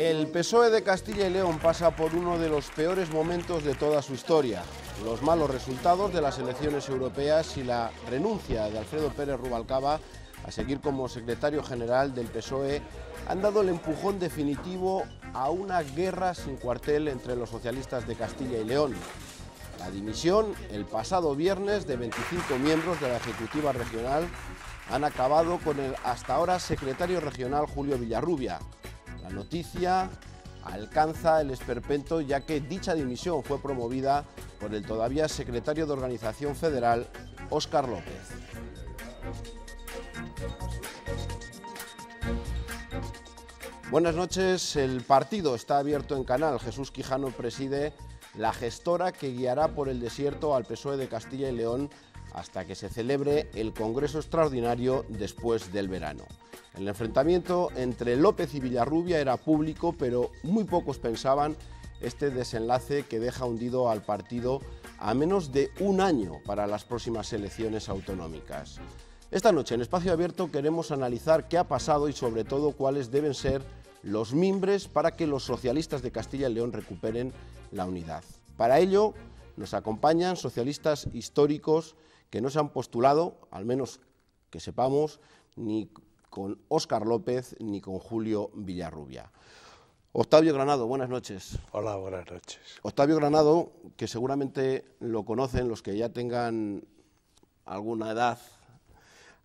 El PSOE de Castilla y León pasa por uno de los peores momentos de toda su historia. Los malos resultados de las elecciones europeas y la renuncia de Alfredo Pérez Rubalcaba a seguir como secretario general del PSOE han dado el empujón definitivo a una guerra sin cuartel entre los socialistas de Castilla y León. La dimisión el pasado viernes de 25 miembros de la Ejecutiva Regional han acabado con el hasta ahora secretario regional Julio Villarrubia. La noticia alcanza el esperpento ya que dicha dimisión fue promovida por el todavía secretario de Organización Federal, Óscar López. Buenas noches, el partido está abierto en Canal. Jesús Quijano preside la gestora que guiará por el desierto al PSOE de Castilla y León hasta que se celebre el Congreso Extraordinario después del verano. El enfrentamiento entre López y Villarrubia era público, pero muy pocos pensaban este desenlace que deja hundido al partido a menos de un año para las próximas elecciones autonómicas. Esta noche en Espacio Abierto queremos analizar qué ha pasado y sobre todo cuáles deben ser los mimbres para que los socialistas de Castilla y León recuperen la unidad. Para ello nos acompañan socialistas históricos que no se han postulado, al menos que sepamos, ni con Óscar López ni con Julio Villarrubia. Octavio Granado, buenas noches. Hola, buenas noches. Octavio Granado, que seguramente lo conocen los que ya tengan alguna edad,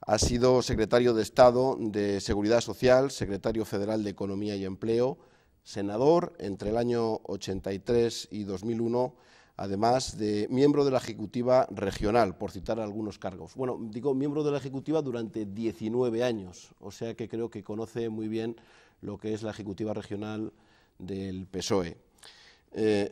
ha sido secretario de Estado de Seguridad Social, secretario federal de Economía y Empleo, senador entre el año 83 y 2001, además de miembro de la Ejecutiva Regional, por citar algunos cargos. Bueno, digo miembro de la Ejecutiva durante 19 años, o sea que creo que conoce muy bien lo que es la Ejecutiva Regional del PSOE.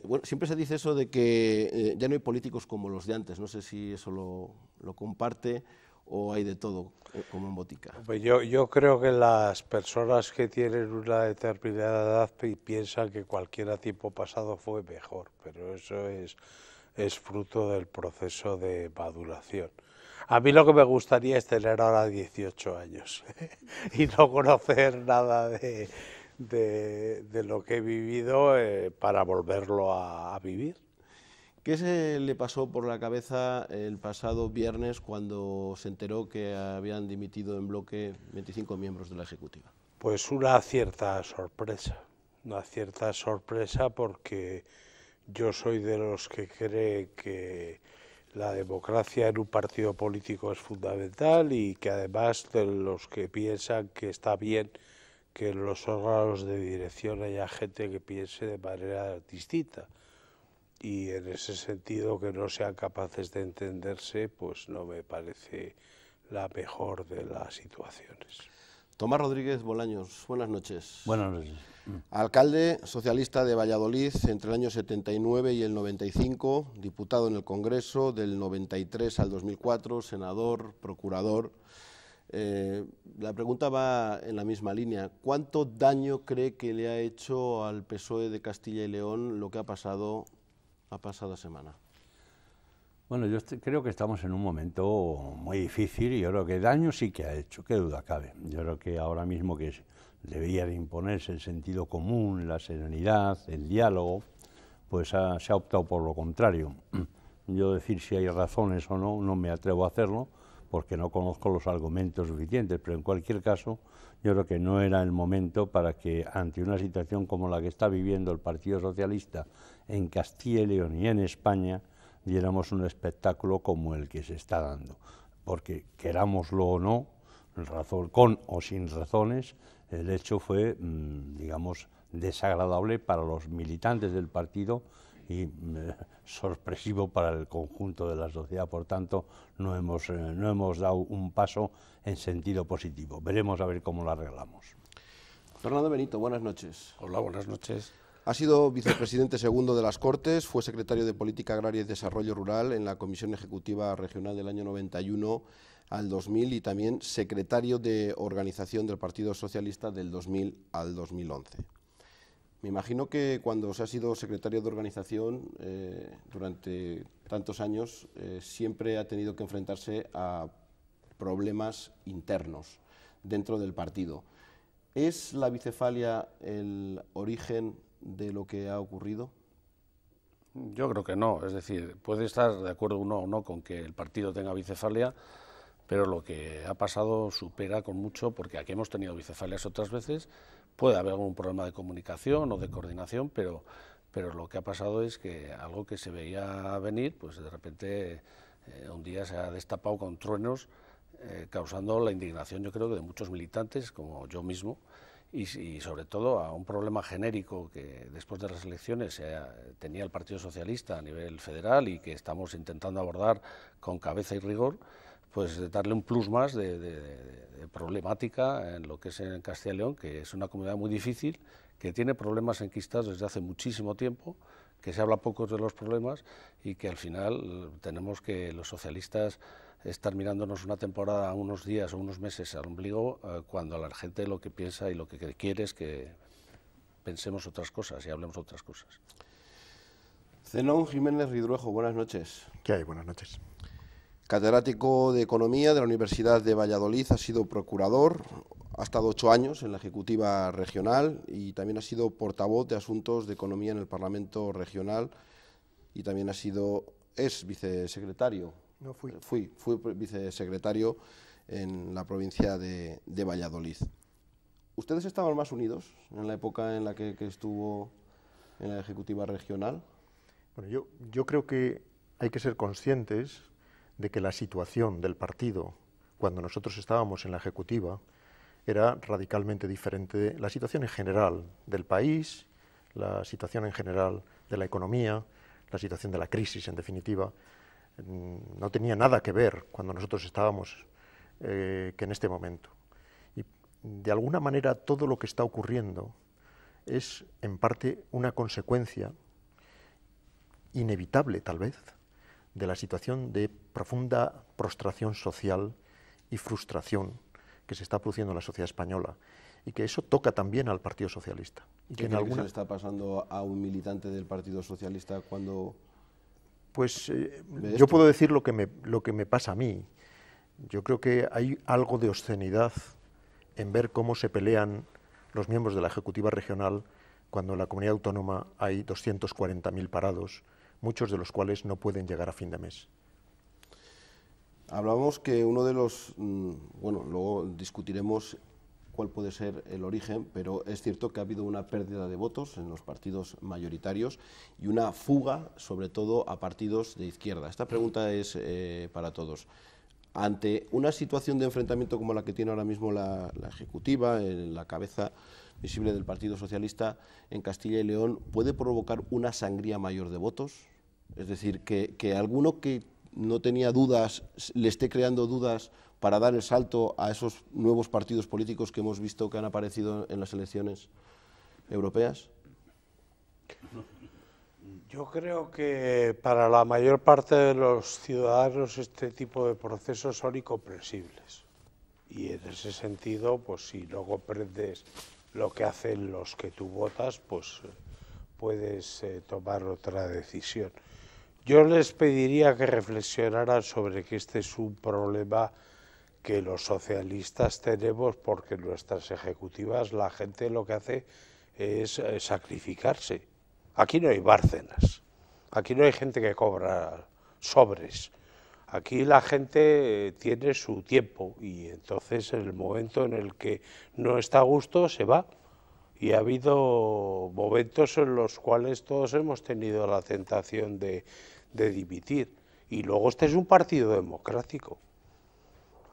Bueno, siempre se dice eso de que ya no hay políticos como los de antes, no sé si eso lo comparte o hay de todo, como en botica. Pues yo creo que las personas que tienen una determinada edad piensan que cualquier tiempo pasado fue mejor, pero eso es fruto del proceso de maduración. A mí lo que me gustaría es tener ahora 18 años y no conocer nada de lo que he vivido para volverlo a vivir. ¿Qué se le pasó por la cabeza el pasado viernes cuando se enteró que habían dimitido en bloque 25 miembros de la Ejecutiva? Pues una cierta sorpresa porque yo soy de los que cree que la democracia en un partido político es fundamental y que además de los que piensan que está bien que en los órganos de dirección haya gente que piense de manera distinta. Y en ese sentido que no sean capaces de entenderse, pues no me parece la mejor de las situaciones. Tomás Rodríguez Bolaños, buenas noches. Buenas noches. Alcalde socialista de Valladolid entre el año 79 y el 95, diputado en el Congreso del 93 al 2004, senador, procurador. La pregunta va en la misma línea. ¿Cuánto daño cree que le ha hecho al PSOE de Castilla y León lo que ha pasado la pasada semana? Bueno, yo creo que estamos en un momento muy difícil y yo creo que daño sí que ha hecho, qué duda cabe. Yo creo que ahora mismo que debería de imponerse el sentido común, la serenidad, el diálogo, pues se ha optado por lo contrario. Yo decir si hay razones o no, no me atrevo a hacerlo porque no conozco los argumentos suficientes, pero en cualquier caso yo creo que no era el momento para que ante una situación como la que está viviendo el Partido Socialista en Castilla y León y en España, diéramos un espectáculo como el que se está dando. Porque querámoslo o no, con o sin razones, el hecho fue, digamos, desagradable para los militantes del partido y sorpresivo para el conjunto de la sociedad. Por tanto, no hemos dado un paso en sentido positivo. Veremos a ver cómo lo arreglamos. Fernando Benito, buenas noches. Hola, buenas noches. Ha sido vicepresidente segundo de las Cortes, fue secretario de Política Agraria y Desarrollo Rural en la Comisión Ejecutiva Regional del año 91 al 2000 y también secretario de Organización del Partido Socialista del 2000 al 2011. Me imagino que cuando se ha sido secretario de Organización durante tantos años siempre ha tenido que enfrentarse a problemas internos dentro del partido. ¿Es la bicefalia el origen de lo que ha ocurrido? Yo creo que no, es decir, puede estar de acuerdo uno o no con que el partido tenga bicefalia, pero lo que ha pasado supera con mucho, porque aquí hemos tenido bicefalias otras veces, puede haber algún problema de comunicación o de coordinación, pero lo que ha pasado es que algo que se veía venir, pues de repente un día se ha destapado con truenos, causando la indignación, yo creo, de muchos militantes, como yo mismo, y sobre todo a un problema genérico que después de las elecciones tenía el Partido Socialista a nivel federal y que estamos intentando abordar con cabeza y rigor, pues de darle un plus más de problemática en lo que es en Castilla y León, que es una comunidad muy difícil, que tiene problemas enquistados desde hace muchísimo tiempo, que se habla poco de los problemas y que al final tenemos que los socialistas estar mirándonos una temporada, unos días o unos meses al ombligo, cuando la gente lo que piensa y lo que quiere es que pensemos otras cosas y hablemos otras cosas. Zenón Jiménez Ridruejo, buenas noches. ¿Qué hay? Buenas noches. Catedrático de Economía de la Universidad de Valladolid, ha sido procurador, ha estado 8 años en la Ejecutiva Regional y también ha sido portavoz de Asuntos de Economía en el Parlamento Regional y también es vicesecretario. No fui. Fui vicesecretario en la provincia de Valladolid. ¿Ustedes estaban más unidos en la época en la que estuvo en la Ejecutiva Regional? Bueno, yo creo que hay que ser conscientes de que la situación del partido cuando nosotros estábamos en la Ejecutiva era radicalmente diferente de la situación en general del país, la situación en general de la economía, la situación de la crisis, en definitiva. No tenía nada que ver cuando nosotros estábamos que en este momento. Y de alguna manera todo lo que está ocurriendo es en parte una consecuencia inevitable, tal vez, de la situación de profunda prostración social y frustración que se está produciendo en la sociedad española y que eso toca también al Partido Socialista. Y ¿Qué cree que se le está pasando a un militante del Partido Socialista cuando...? Pues yo puedo decir lo que me pasa a mí. Yo creo que hay algo de obscenidad en ver cómo se pelean los miembros de la Ejecutiva Regional cuando en la comunidad autónoma hay 240.000 parados, muchos de los cuales no pueden llegar a fin de mes. Hablábamos que uno de los... bueno, luego discutiremos cuál puede ser el origen, pero es cierto que ha habido una pérdida de votos en los partidos mayoritarios y una fuga, sobre todo, a partidos de izquierda. Esta pregunta es para todos. Ante una situación de enfrentamiento como la que tiene ahora mismo la Ejecutiva, en la cabeza visible del Partido Socialista en Castilla y León, ¿puede provocar una sangría mayor de votos? Es decir, que alguno que no tenía dudas le esté creando dudas para dar el salto a esos nuevos partidos políticos que hemos visto que han aparecido en las elecciones europeas? Yo creo que para la mayor parte de los ciudadanos este tipo de procesos son incomprensibles. Y en ese sentido, pues si no comprendes lo que hacen los que tú votas, pues puedes tomar otra decisión. Yo les pediría que reflexionaran sobre que este es un problema que los socialistas tenemos porque en nuestras ejecutivas la gente lo que hace es sacrificarse. Aquí no hay Bárcenas, aquí no hay gente que cobra sobres, aquí la gente tiene su tiempo y entonces en el momento en el que no está a gusto se va. Y ha habido momentos en los cuales todos hemos tenido la tentación de dimitir. Y luego este es un partido democrático.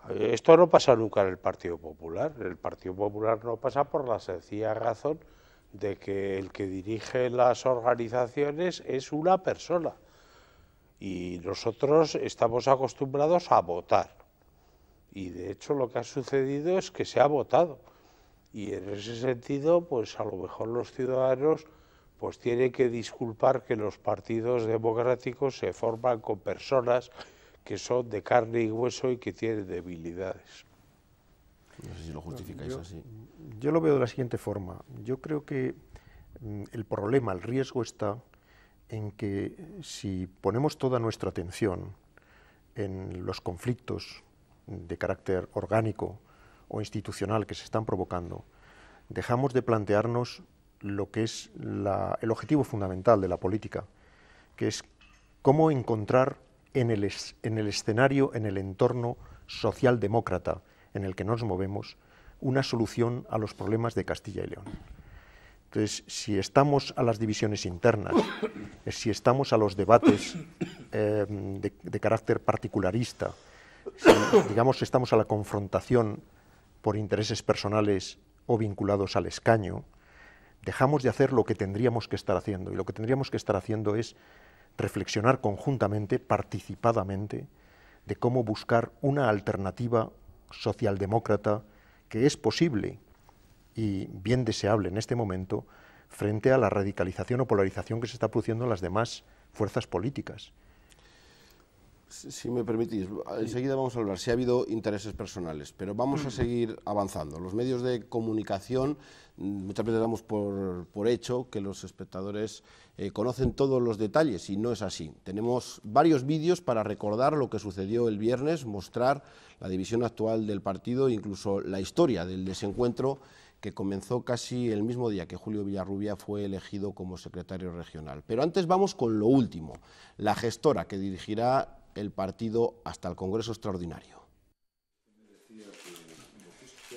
Esto no pasa nunca en el Partido Popular. El Partido Popular no pasa por la sencilla razón de que el que dirige las organizaciones es una persona. Y nosotros estamos acostumbrados a votar. Y de hecho lo que ha sucedido es que se ha votado. Y en ese sentido, pues a lo mejor los ciudadanos pues tienen que disculpar que los partidos democráticos se forman con personas que son de carne y hueso y que tienen debilidades. No sé si lo justificáis así. Yo lo veo de la siguiente forma. Yo creo que el problema, el riesgo está en que si ponemos toda nuestra atención en los conflictos de carácter orgánico o institucional que se están provocando, dejamos de plantearnos lo que es el objetivo fundamental de la política, que es cómo encontrar en el escenario, en el entorno socialdemócrata en el que nos movemos, una solución a los problemas de Castilla y León. Entonces, si estamos a las divisiones internas, si estamos a los debates de carácter particularista, si, digamos, estamos a la confrontación por intereses personales o vinculados al escaño, dejamos de hacer lo que tendríamos que estar haciendo. Y lo que tendríamos que estar haciendo es reflexionar conjuntamente, participadamente, de cómo buscar una alternativa socialdemócrata que es posible y bien deseable en este momento frente a la radicalización o polarización que se está produciendo en las demás fuerzas políticas. Si me permitís, enseguida vamos a hablar si ha habido intereses personales, pero vamos a seguir avanzando. Los medios de comunicación muchas veces damos por hecho que los espectadores conocen todos los detalles y no es así. Tenemos varios vídeos para recordar lo que sucedió el viernes, mostrar la división actual del partido, incluso la historia del desencuentro que comenzó casi el mismo día que Julio Villarrubia fue elegido como secretario regional. Pero antes vamos con lo último, la gestora que dirigirá el partido hasta el Congreso Extraordinario.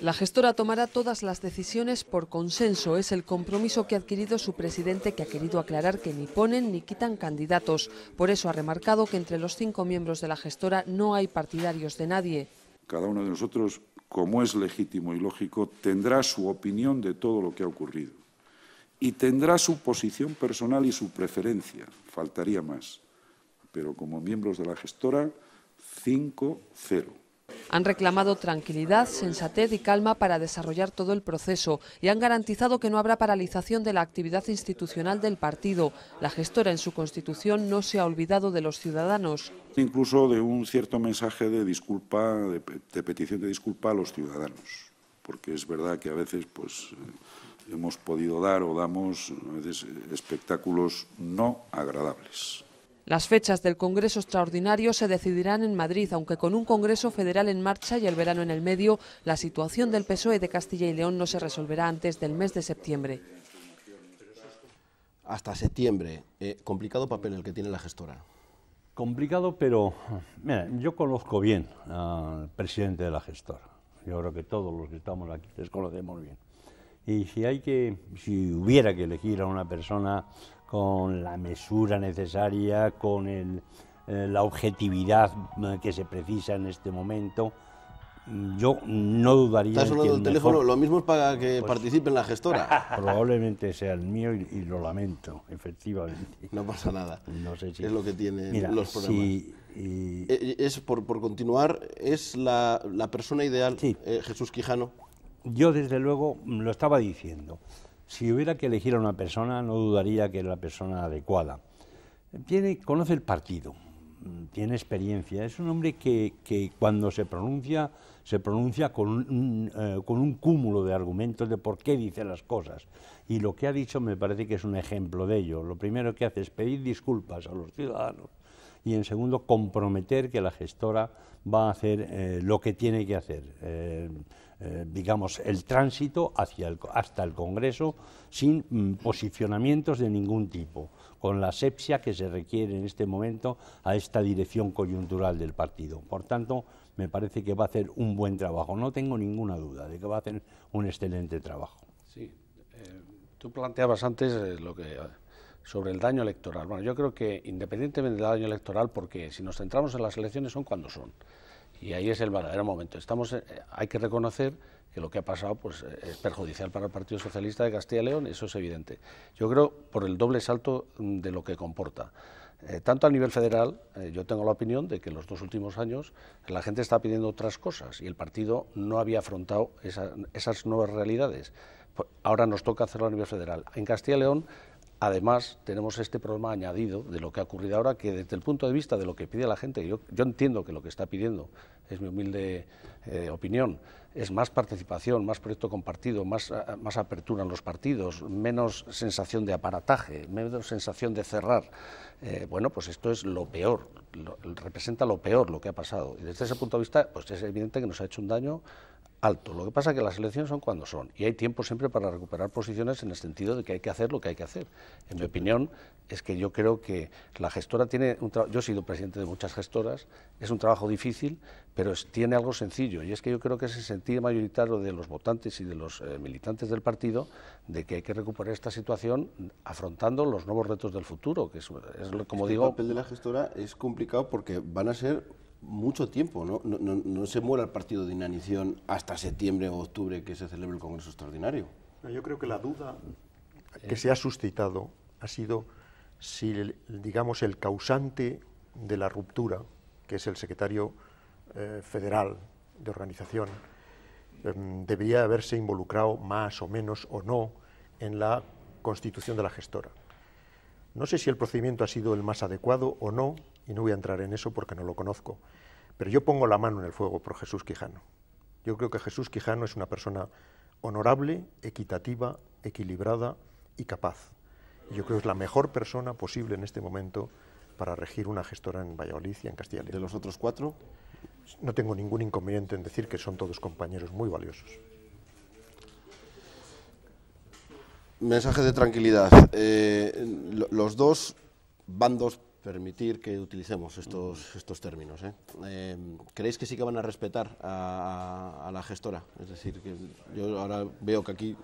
La gestora tomará todas las decisiones por consenso. Es el compromiso que ha adquirido su presidente, que ha querido aclarar que ni ponen ni quitan candidatos. Por eso ha remarcado que entre los 5 miembros de la gestora no hay partidarios de nadie. Cada uno de nosotros, como es legítimo y lógico, tendrá su opinión de todo lo que ha ocurrido. Y tendrá su posición personal y su preferencia. Faltaría más. Pero como miembros de la gestora, 5-0. Han reclamado tranquilidad, sensatez y calma para desarrollar todo el proceso y han garantizado que no habrá paralización de la actividad institucional del partido. La gestora en su constitución no se ha olvidado de los ciudadanos. Incluso de un cierto mensaje de disculpa, de petición de disculpa a los ciudadanos, porque es verdad que a veces pues hemos podido dar o damos a veces espectáculos no agradables. Las fechas del Congreso Extraordinario se decidirán en Madrid, aunque con un Congreso federal en marcha y el verano en el medio, la situación del PSOE de Castilla y León no se resolverá antes del mes de septiembre. Hasta septiembre. Complicado papel el que tiene la gestora. Complicado, pero mira, yo conozco bien al presidente de la gestora. Yo creo que todos los que estamos aquí les conocemos bien. Y si hubiera que elegir a una persona con la mesura necesaria, con la objetividad que se precisa en este momento, yo no dudaría. ¿Estás hablando del teléfono? Lo mismo es para que participe en la gestora. Probablemente sea el mío y lo lamento, efectivamente. No pasa nada. No sé si es lo que tienen los programas. Sí, es por continuar, ¿es la persona ideal, sí, Jesús Quijano? Yo desde luego lo estaba diciendo. Si hubiera que elegir a una persona, no dudaría que era la persona adecuada. Conoce el partido, tiene experiencia, es un hombre que cuando se pronuncia con un cúmulo de argumentos de por qué dice las cosas. Y lo que ha dicho me parece que es un ejemplo de ello. Lo primero que hace es pedir disculpas a los ciudadanos y, en segundo, comprometer que la gestora va a hacer lo que tiene que hacer. Digamos, el tránsito hasta el Congreso sin posicionamientos de ningún tipo, con la asepsia que se requiere en este momento a esta dirección coyuntural del partido. Por tanto, me parece que va a hacer un buen trabajo. No tengo ninguna duda de que va a hacer un excelente trabajo. Sí, tú planteabas antes sobre el daño electoral. Bueno, yo creo que independientemente del daño electoral, porque si nos centramos en las elecciones son cuando son. Y ahí es el verdadero momento. Hay que reconocer que lo que ha pasado pues, es perjudicial para el Partido Socialista de Castilla y León, eso es evidente. Yo creo por el doble salto de lo que comporta. Tanto a nivel federal, yo tengo la opinión de que en los 2 últimos años la gente está pidiendo otras cosas y el partido no había afrontado esas nuevas realidades. Ahora nos toca hacerlo a nivel federal. En Castilla y León, además, tenemos este problema añadido de lo que ha ocurrido ahora, que desde el punto de vista de lo que pide la gente, yo entiendo que lo que está pidiendo, es mi humilde opinión, es más participación, más proyecto compartido, más apertura en los partidos, menos sensación de aparataje, menos sensación de cerrar. Bueno, pues esto es lo peor, representa lo peor lo que ha pasado. Y desde ese punto de vista, pues es evidente que nos ha hecho un daño alto. Lo que pasa es que las elecciones son cuando son y hay tiempo siempre para recuperar posiciones en el sentido de que hay que hacer lo que hay que hacer. En mi opinión es que yo creo que la gestora tiene un trabajo, yo he sido presidente de muchas gestoras, es un trabajo difícil, pero tiene algo sencillo y es que yo creo que es el sentir mayoritario de los votantes y de los militantes del partido de que hay que recuperar esta situación afrontando los nuevos retos del futuro, que es como digo... El papel de la gestora es complicado porque van a ser mucho tiempo, ¿no? No se muera el partido de inanición hasta septiembre o octubre que se celebre el Congreso Extraordinario. Yo creo que la duda que se ha suscitado ha sido si, digamos, el causante de la ruptura, que es el secretario federal de organización, debería haberse involucrado más o menos o no en la constitución de la gestora. No sé si el procedimiento ha sido el más adecuado o no, y no voy a entrar en eso porque no lo conozco, pero yo pongo la mano en el fuego por Jesús Quijano. Yo creo que Jesús Quijano es una persona honorable, equitativa, equilibrada y capaz. Y yo creo que es la mejor persona posible en este momento para regir una gestora en Valladolid y en Castilla y León. ¿De los otros cuatro? No tengo ningún inconveniente en decir que son todos compañeros muy valiosos. Mensaje de tranquilidad. Los dos bandos, permitir que utilicemos estos términos, ¿creéis que sí que van a respetar a la gestora? Es decir, que yo ahora veo que aquí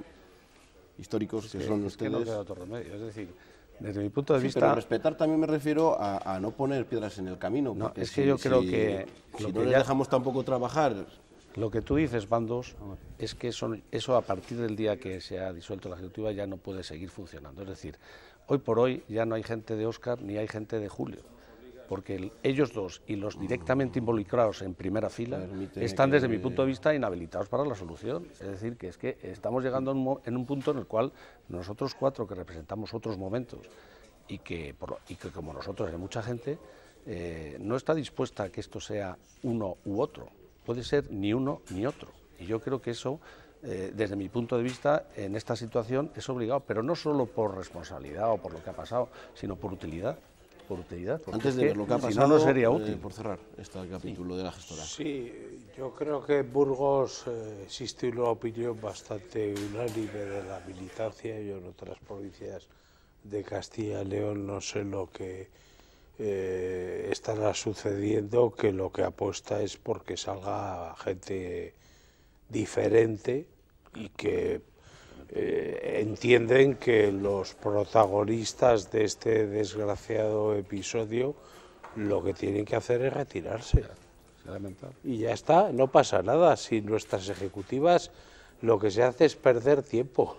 históricos que son ustedes... que no queda otro remedio, es decir, desde mi punto de vista... Pero respetar también me refiero a no poner piedras en el camino. No, es que yo creo que... Si no les dejamos tampoco trabajar... Lo que tú dices, bandos, es que eso a partir del día que se ha disuelto la Ejecutiva ya no puede seguir funcionando. Es decir, hoy por hoy ya no hay gente de Óscar ni hay gente de Julio, porque ellos dos y los directamente involucrados en primera fila están desde mi punto de vista inhabilitados para la solución. Es decir, que estamos llegando en un punto en el cual nosotros cuatro que representamos otros momentos y que como nosotros hay mucha gente, no está dispuesta a que esto sea uno u otro. Puede ser ni uno ni otro. Y yo creo que eso, desde mi punto de vista, en esta situación es obligado, pero no solo por responsabilidad o por lo que ha pasado, sino por utilidad. Antes de ver lo que ha pasado, si no sería útil. Por cerrar este capítulo de la gestora. Sí, yo creo que en Burgos existe una opinión bastante unánime de la militancia. Yo en otras provincias de Castilla y León no sé lo que estará sucediendo, que lo que apuesta es porque salga gente diferente y que entienden que los protagonistas de este desgraciado episodio lo que tienen que hacer es retirarse. Y ya está, no pasa nada. Si nuestras ejecutivas lo que se hace es perder tiempo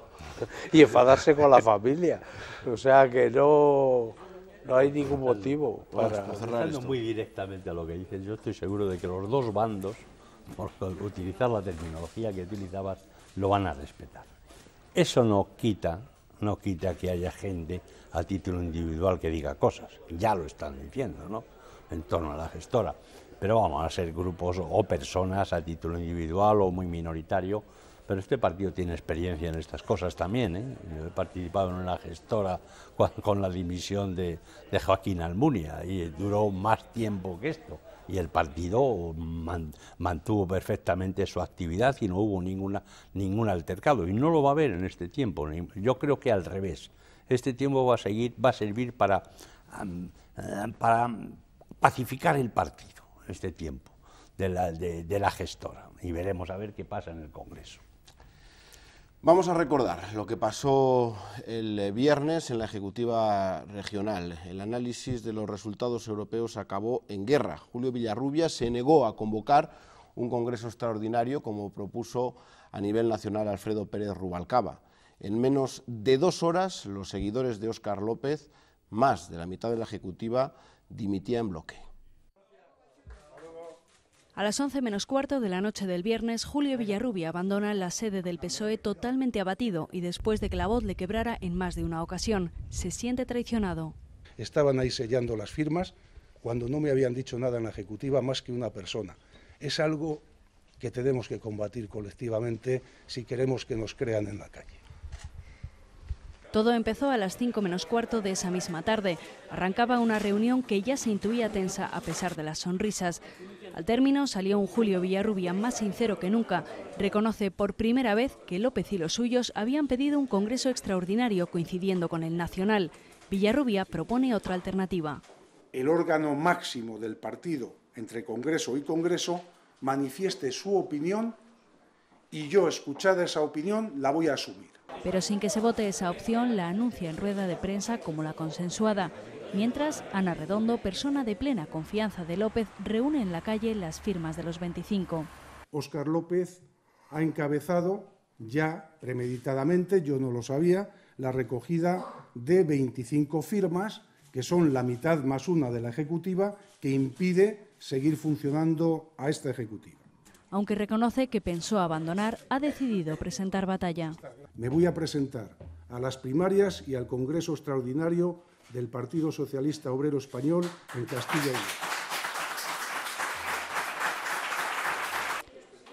y enfadarse con la familia. O sea que no hay ningún motivo para... Contestando muy directamente a lo que dices, yo estoy seguro de que los dos bandos, por utilizar la terminología que utilizabas, lo van a respetar. Eso no quita que haya gente a título individual que diga cosas, ya lo están diciendo, ¿no?, en torno a la gestora, pero vamos a ser grupos o personas a título individual o muy minoritario. Pero este partido tiene experiencia en estas cosas también, ¿eh? Yo he participado en una gestora con la dimisión de Joaquín Almunia y duró más tiempo que esto. Y el partido mantuvo perfectamente su actividad y no hubo ningún altercado. Y no lo va a haber en este tiempo. Yo creo que al revés. Este tiempo va a servir para pacificar el partido, este tiempo de la gestora. Y veremos a ver qué pasa en el Congreso. Vamos a recordar lo que pasó el viernes en la Ejecutiva Regional. El análisis de los resultados europeos acabó en guerra. Julio Villarrubia se negó a convocar un congreso extraordinario como propuso a nivel nacional Alfredo Pérez Rubalcaba. En menos de 2 horas, los seguidores de Óscar López, más de la mitad de la Ejecutiva, dimitía en bloque. A las 11 menos cuarto de la noche del viernes, Julio Villarrubia abandona la sede del PSOE totalmente abatido y después de que la voz le quebrara en más de una ocasión. Se siente traicionado. Estaban ahí sellando las firmas cuando no me habían dicho nada en la Ejecutiva más que una persona. Es algo que tenemos que combatir colectivamente si queremos que nos crean en la calle. Todo empezó a las 5 menos cuarto de esa misma tarde. Arrancaba una reunión que ya se intuía tensa a pesar de las sonrisas. Al término salió un Julio Villarrubia más sincero que nunca. Reconoce por primera vez que López y los suyos habían pedido un congreso extraordinario coincidiendo con el nacional. Villarrubia propone otra alternativa. El órgano máximo del partido, entre Congreso y Congreso, manifieste su opinión y yo, escuchada esa opinión, la voy a asumir. Pero sin que se vote esa opción, la anuncia en rueda de prensa como la consensuada. Mientras, Ana Redondo, persona de plena confianza de López, reúne en la calle las firmas de los 25. Óscar López ha encabezado ya premeditadamente, yo no lo sabía, la recogida de 25 firmas, que son la mitad más una de la Ejecutiva, que impide seguir funcionando a esta Ejecutiva. Aunque reconoce que pensó abandonar, ha decidido presentar batalla. Me voy a presentar a las primarias y al Congreso Extraordinario del Partido Socialista Obrero Español en Castilla y León.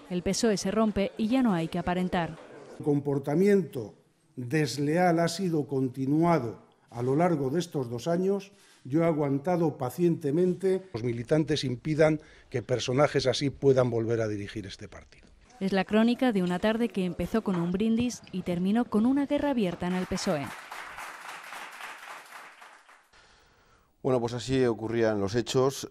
El PSOE se rompe y ya no hay que aparentar. El comportamiento desleal ha sido continuado a lo largo de estos 2 años. Yo he aguantado pacientemente. Los militantes impidan que personajes así puedan volver a dirigir este partido. Es la crónica de una tarde que empezó con un brindis y terminó con una guerra abierta en el PSOE. Bueno, pues así ocurrían los hechos.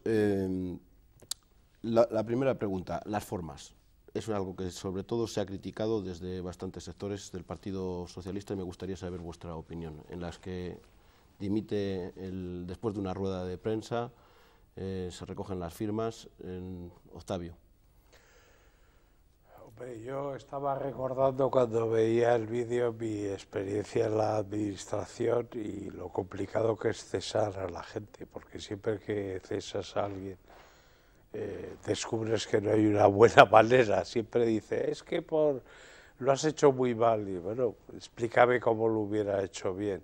La primera pregunta, las formas. Es algo que sobre todo se ha criticado desde bastantes sectores del Partido Socialista y me gustaría saber vuestra opinión, en las que dimite después de una rueda de prensa, se recogen las firmas. Octavio. Hombre, yo estaba recordando cuando veía el vídeo mi experiencia en la administración y lo complicado que es cesar a la gente, porque siempre que cesas a alguien descubres que no hay una buena manera. Siempre dice, es que lo has hecho muy mal. Y bueno, explícame cómo lo hubiera hecho bien.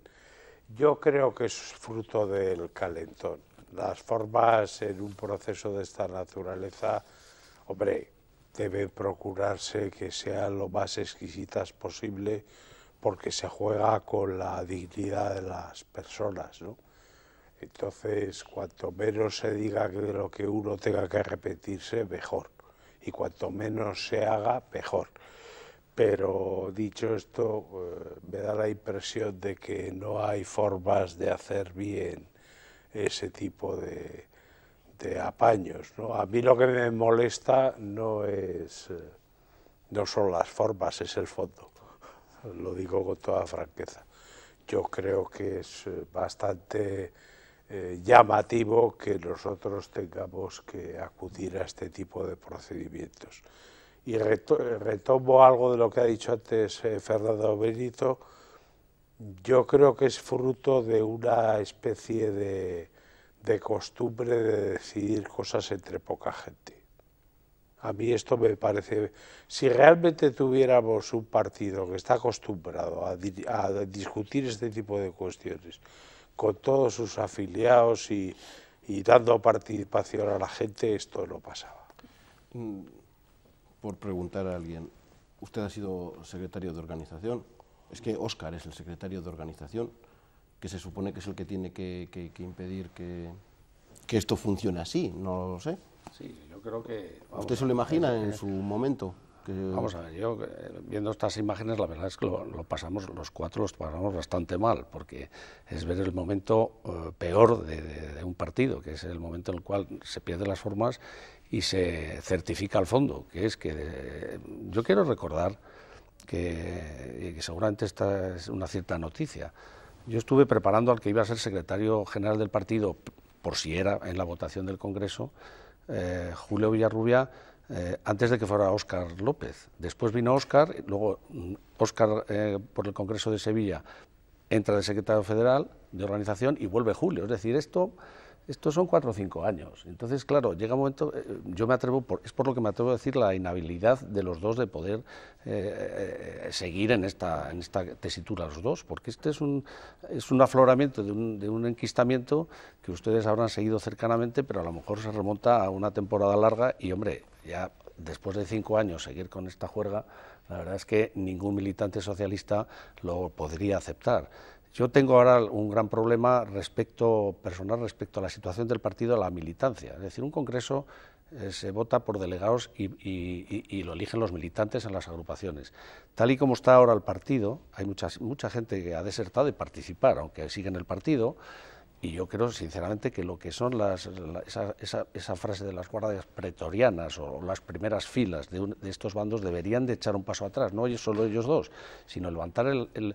Yo creo que es fruto del calentón. Las formas en un proceso de esta naturaleza, hombre, deben procurarse que sean lo más exquisitas posible porque se juega con la dignidad de las personas, ¿no? Entonces, cuanto menos se diga que de lo que uno tenga que arrepentirse, mejor. Y cuanto menos se haga, mejor. Pero dicho esto, me da la impresión de que no hay formas de hacer bien ese tipo de apaños, ¿no? A mí lo que me molesta no son las formas, es el fondo. Lo digo con toda franqueza. Yo creo que es bastante llamativo que nosotros tengamos que acudir a este tipo de procedimientos. Y retomo algo de lo que ha dicho antes Fernando Benito. Yo creo que es fruto de una especie de costumbre de decidir cosas entre poca gente. A mí esto me parece... Si realmente tuviéramos un partido que está acostumbrado a discutir este tipo de cuestiones con todos sus afiliados y dando participación a la gente, esto no pasaba. Por preguntar a alguien, usted ha sido secretario de organización, es que Óscar es el secretario de organización, que se supone que es el que tiene que impedir que esto funcione así, no lo sé. Sí, yo creo que... ¿Usted se lo imagina en su momento? Vamos a ver, yo viendo estas imágenes la verdad es que los cuatro los pasamos bastante mal, porque es ver el momento peor de un partido, que es el momento en el cual se pierden las formas y se certifica al fondo, que es que yo quiero recordar que seguramente esta es una cierta noticia. Yo estuve preparando al que iba a ser secretario general del partido, por si era en la votación del Congreso, Julio Villarrubia, antes de que fuera Óscar López. Después vino Óscar, luego Óscar por el Congreso de Sevilla entra de secretario federal de organización y vuelve Julio. Es decir, esto son 4 o 5 años. Entonces, claro, llega un momento, yo me atrevo, es por lo que me atrevo a decir la inhabilidad de los dos de poder seguir en esta tesitura los dos, porque este es un afloramiento de un enquistamiento que ustedes habrán seguido cercanamente, pero a lo mejor se remonta a una temporada larga y, hombre, ya después de 5 años seguir con esta juerga, la verdad es que ningún militante socialista lo podría aceptar. Yo tengo ahora un gran problema personal respecto a la situación del partido, a la militancia. Es decir, un congreso se vota por delegados y lo eligen los militantes en las agrupaciones. Tal y como está ahora el partido, hay mucha gente que ha desertado de participar, aunque siguen el partido. Y yo creo, sinceramente, que lo que son esa frase de las guardias pretorianas o las primeras filas de estos bandos deberían de echar un paso atrás, no solo ellos dos, sino levantar el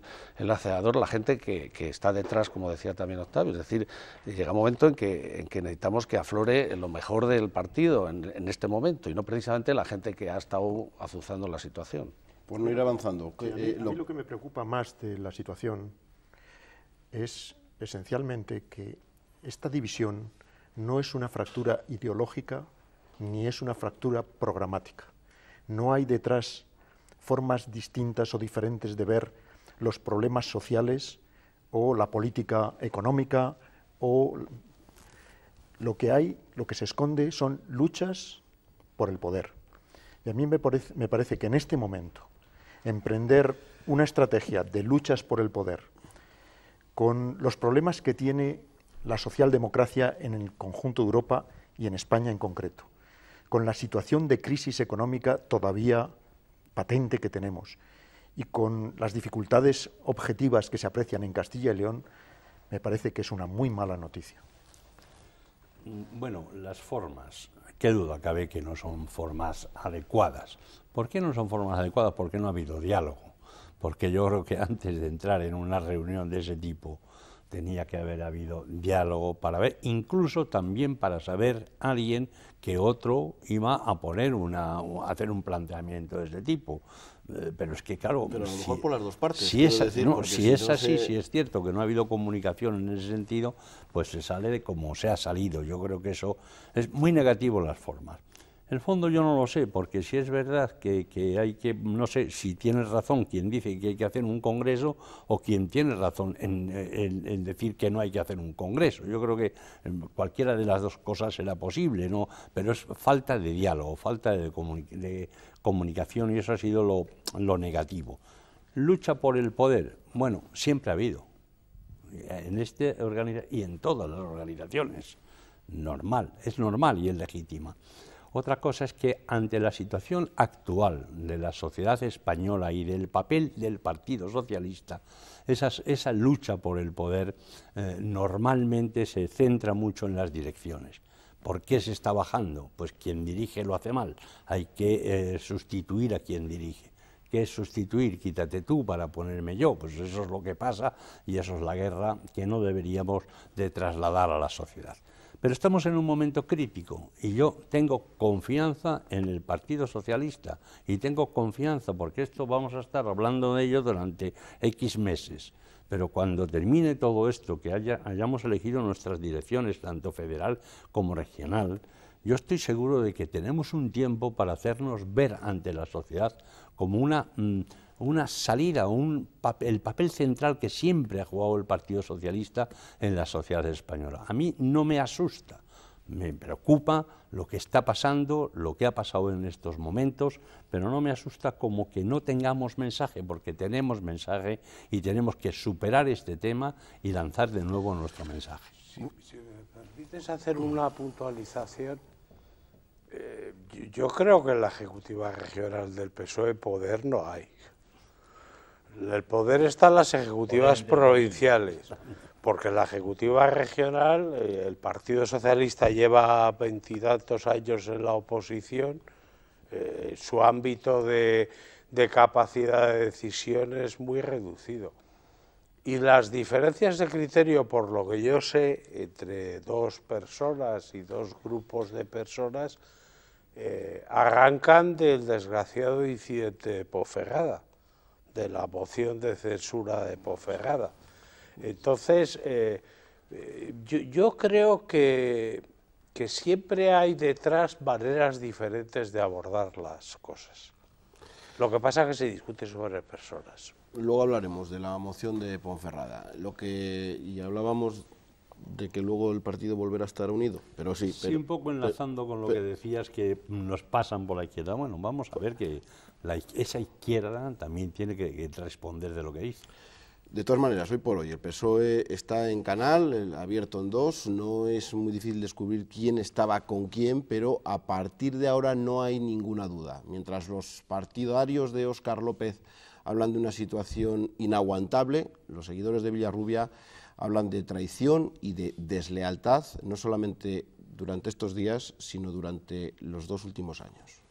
acelerador, la gente que está detrás, como decía también Octavio. Es decir, llega un momento en que necesitamos que aflore lo mejor del partido en este momento, y no precisamente la gente que ha estado azuzando la situación. Por no ir avanzando. Sí, a mí lo que me preocupa más de la situación es esencialmente que esta división no es una fractura ideológica ni es una fractura programática. No hay detrás formas distintas o diferentes de ver los problemas sociales o la política económica, o lo que se esconde son luchas por el poder. Y a mí me parece que en este momento emprender una estrategia de luchas por el poder con los problemas que tiene la socialdemocracia en el conjunto de Europa y en España en concreto, con la situación de crisis económica todavía patente que tenemos y con las dificultades objetivas que se aprecian en Castilla y León, me parece que es una muy mala noticia. Bueno, las formas, qué duda cabe que no son formas adecuadas. ¿Por qué no son formas adecuadas? Porque no ha habido diálogo. Porque yo creo que antes de entrar en una reunión de ese tipo tenía que haber habido diálogo para ver, incluso también para saber alguien que otro iba a poner a hacer un planteamiento de ese tipo. Pero es que claro, pero a lo mejor por las dos partes. Si es así, si es cierto que no ha habido comunicación en ese sentido, pues se sale de como se ha salido. Yo creo que eso es muy negativo, las formas. El fondo yo no lo sé, porque si es verdad que hay que, no sé si tiene razón quien dice que hay que hacer un congreso o quien tiene razón en decir que no hay que hacer un congreso. Yo creo que cualquiera de las dos cosas será posible, ¿no? Pero es falta de diálogo, falta de comunicación, y eso ha sido lo negativo. Lucha por el poder, bueno, siempre ha habido, en esta organización y en todas las organizaciones, es normal y es legítima. Otra cosa es que ante la situación actual de la sociedad española y del papel del Partido Socialista, esa lucha por el poder normalmente se centra mucho en las direcciones. ¿Por qué se está bajando? Pues quien dirige lo hace mal, hay que sustituir a quien dirige. ¿Qué es sustituir? Quítate tú para ponerme yo. Pues eso es lo que pasa y eso es la guerra que no deberíamos de trasladar a la sociedad. Pero estamos en un momento crítico y yo tengo confianza en el Partido Socialista y tengo confianza porque esto vamos a estar hablando de ello durante X meses. Pero cuando termine todo esto, que hayamos elegido nuestras direcciones, tanto federal como regional, yo estoy seguro de que tenemos un tiempo para hacernos ver ante la sociedad como una salida, el papel central que siempre ha jugado el Partido Socialista en la sociedad española. A mí no me asusta, me preocupa lo que está pasando, lo que ha pasado en estos momentos, pero no me asusta como que no tengamos mensaje, porque tenemos mensaje y tenemos que superar este tema y lanzar de nuevo nuestro mensaje. Si me permites hacer una puntualización, yo creo que en la Ejecutiva Regional del PSOE poder no hay. El poder está en las ejecutivas provinciales, porque en la Ejecutiva Regional el Partido Socialista lleva 20 y tantos años en la oposición, su ámbito de capacidad de decisión es muy reducido. Y las diferencias de criterio, por lo que yo sé, entre dos personas y dos grupos de personas, arrancan del desgraciado incidente de Ponferrada, de la moción de censura de Ponferrada. Entonces, yo creo que siempre hay detrás maneras diferentes de abordar las cosas. Lo que pasa es que se discute sobre personas. Luego hablaremos de la moción de Ponferrada, y hablábamos de que luego el partido volverá a estar unido, pero sí. Sí, un poco enlazando con lo que decías, que nos pasan por la izquierda. Bueno, vamos a ver que esa izquierda también tiene que responder de lo que dice. De todas maneras, hoy por hoy el PSOE está en canal, abierto en dos, no es muy difícil descubrir quién estaba con quién, pero a partir de ahora no hay ninguna duda. Mientras los partidarios de Óscar López hablan de una situación inaguantable, los seguidores de Villarrubia hablan de traición y de deslealtad, no solamente durante estos días, sino durante los 2 últimos años.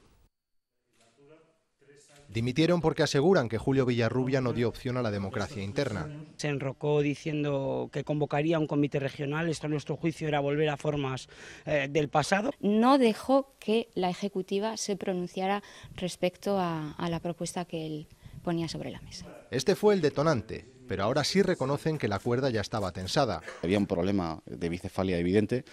Dimitieron porque aseguran que Julio Villarrubia no dio opción a la democracia interna. Se enrocó diciendo que convocaría un comité regional. Esto, a nuestro juicio, era volver a formas del pasado. No dejó que la Ejecutiva se pronunciara respecto a la propuesta que él ponía sobre la mesa. Este fue el detonante, pero ahora sí reconocen que la cuerda ya estaba tensada. Había un problema de bicefalia evidente,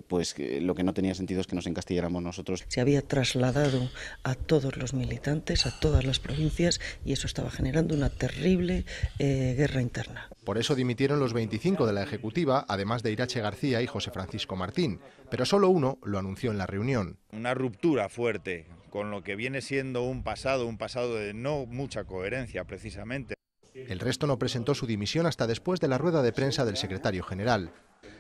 pues lo que no tenía sentido es que nos encastilláramos nosotros. Se había trasladado a todos los militantes, a todas las provincias, y eso estaba generando una terrible guerra interna. Por eso dimitieron los 25 de la Ejecutiva, además de Irache García y José Francisco Martín, pero solo uno lo anunció en la reunión. Una ruptura fuerte con lo que viene siendo un pasado de no mucha coherencia precisamente. El resto no presentó su dimisión hasta después de la rueda de prensa del secretario general.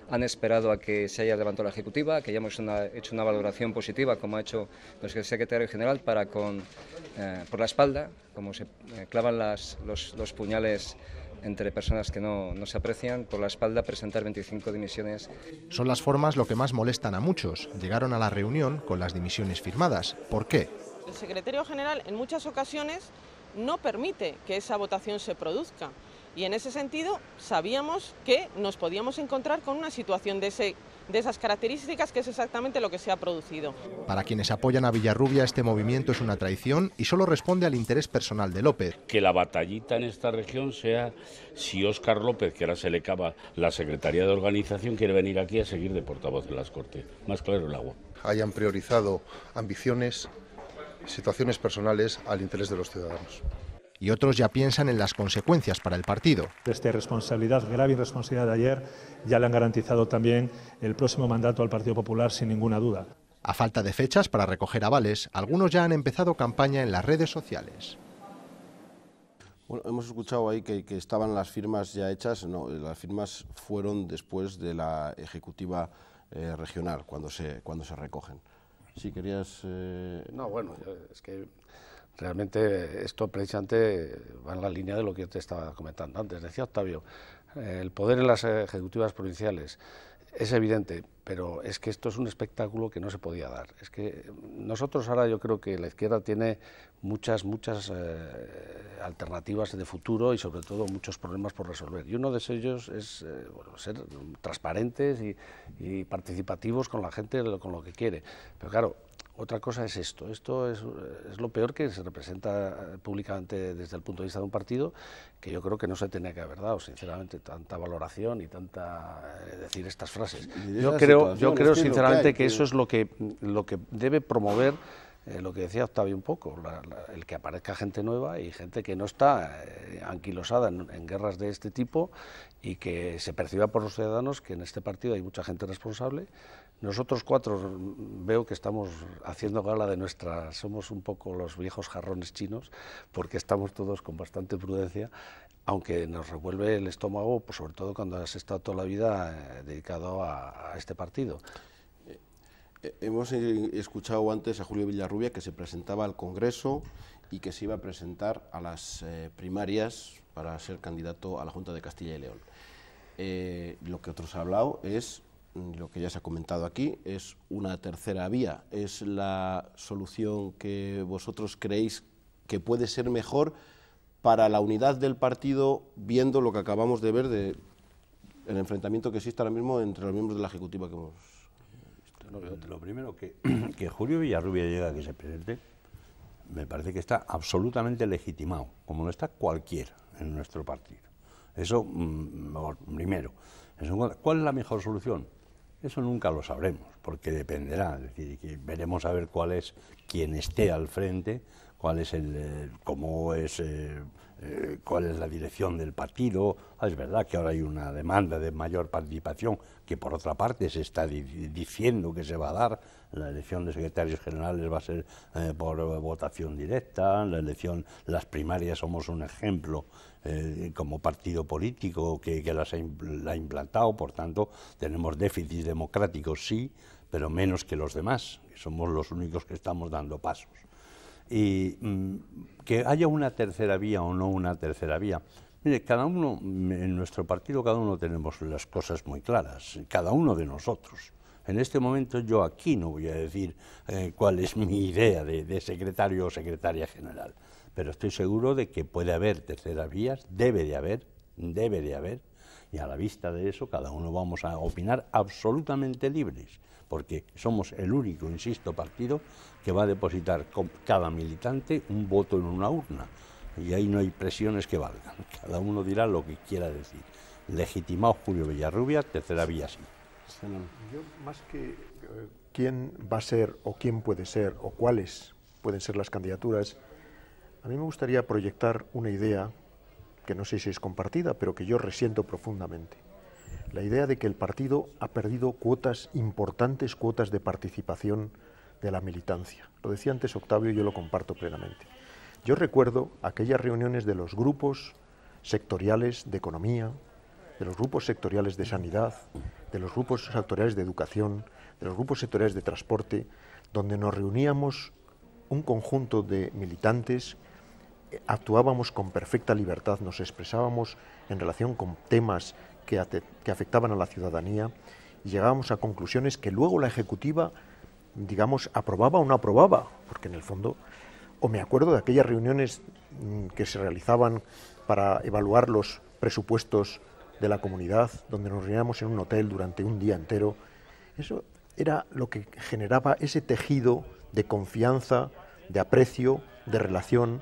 Han esperado a que se haya levantado la Ejecutiva, que hayamos hecho una valoración positiva, como ha hecho nuestro secretario general, para por la espalda, como se clavan los puñales entre personas que no se aprecian, por la espalda presentar 25 dimisiones. Son las formas lo que más molestan a muchos. Llegaron a la reunión con las dimisiones firmadas. ¿Por qué? El secretario general en muchas ocasiones no permite que esa votación se produzca, y en ese sentido sabíamos que nos podíamos encontrar con una situación de esas características, que es exactamente lo que se ha producido. Para quienes apoyan a Villarrubia, este movimiento es una traición y solo responde al interés personal de López. Que la batallita en esta región sea si Óscar López, que ahora se le acaba la Secretaría de Organización, quiere venir aquí a seguir de portavoz en las Cortes. Más claro el agua. Hayan priorizado ambiciones, situaciones personales al interés de los ciudadanos. Y otros ya piensan en las consecuencias para el partido. Esta irresponsabilidad, grave irresponsabilidad de ayer, ya le han garantizado también el próximo mandato al Partido Popular sin ninguna duda. A falta de fechas para recoger avales, algunos ya han empezado campaña en las redes sociales. Bueno, hemos escuchado ahí que estaban las firmas ya hechas. No, las firmas fueron después de la Ejecutiva regional, cuando se recogen. Si querías... No, bueno, es que realmente esto precisamente va en la línea de lo que te estaba comentando antes. Decía Octavio, el poder en las ejecutivas provinciales es evidente, pero es que esto es un espectáculo que no se podía dar. Es que nosotros ahora, yo creo que la izquierda tiene muchas alternativas de futuro y sobre todo muchos problemas por resolver. Y uno de ellos es ser transparentes y participativos con la gente, con lo que quiere. Pero claro, otra cosa es esto es lo peor que se representa públicamente desde el punto de vista de un partido, que yo creo que no se tenía que haber dado, sinceramente, tanta valoración y tanta decir estas frases. Yo creo sinceramente que eso es lo que debe promover, lo que decía Octavio un poco, el que aparezca gente nueva y gente que no está anquilosada en guerras de este tipo, y que se perciba por los ciudadanos que en este partido hay mucha gente responsable. Nosotros cuatro veo que estamos haciendo gala de somos un poco los viejos jarrones chinos, porque estamos todos con bastante prudencia, aunque nos revuelve el estómago, pues sobre todo cuando has estado toda la vida dedicado a este partido. Hemos escuchado antes a Julio Villarrubia, que se presentaba al Congreso y que se iba a presentar a las primarias para ser candidato a la Junta de Castilla y León. Lo que otros han hablado es, lo que ya se ha comentado aquí, es una tercera vía. ¿Es la solución que vosotros creéis que puede ser mejor para la unidad del partido, viendo lo que acabamos de ver del enfrentamiento que existe ahora mismo entre los miembros de la Ejecutiva que hemos visto? Lo primero, que Julio Villarrubia llegue a que se presente, me parece que está absolutamente legitimado, como lo está cualquiera en nuestro partido. Eso, primero. ¿Cuál es la mejor solución? Eso nunca lo sabremos, porque dependerá, es decir, que veremos a ver cuál es quien esté al frente, cuál es cuál es la dirección del partido. Es verdad que ahora hay una demanda de mayor participación, que por otra parte se está diciendo que se va a dar La elección de secretarios generales va a ser por votación directa, las primarias somos un ejemplo como partido político que la ha implantado, por tanto tenemos déficits democráticos, sí, pero menos que los demás, que somos los únicos que estamos dando pasos. Y que haya una tercera vía o no una tercera vía, mire, cada uno, en nuestro partido cada uno tenemos las cosas muy claras, cada uno de nosotros. En este momento yo aquí no voy a decir cuál es mi idea de secretario o secretaria general, pero estoy seguro de que puede haber terceras vías, debe de haber, y a la vista de eso cada uno vamos a opinar absolutamente libres, porque somos el único, insisto, partido que va a depositar con cada militante un voto en una urna, y ahí no hay presiones que valgan, cada uno dirá lo que quiera decir. Legitimado Julio Villarrubia, tercera vía sí. Yo, más que quién va a ser o quién puede ser o cuáles pueden ser las candidaturas, a mí me gustaría proyectar una idea que no sé si es compartida, pero que yo resiento profundamente. La idea de que el partido ha perdido cuotas, importantes cuotas de participación de la militancia. Lo decía antes Octavio y yo lo comparto plenamente. Yo recuerdo aquellas reuniones de los grupos sectoriales de economía, de los grupos sectoriales de sanidad, de los grupos sectoriales de educación, de los grupos sectoriales de transporte, donde nos reuníamos un conjunto de militantes, actuábamos con perfecta libertad, nos expresábamos en relación con temas que afectaban a la ciudadanía y llegábamos a conclusiones que luego la ejecutiva, digamos, aprobaba o no aprobaba, porque en el fondo, o me acuerdo de aquellas reuniones que se realizaban para evaluar los presupuestos de la comunidad, donde nos reuníamos en un hotel durante un día entero. Eso era lo que generaba ese tejido de confianza, de aprecio, de relación,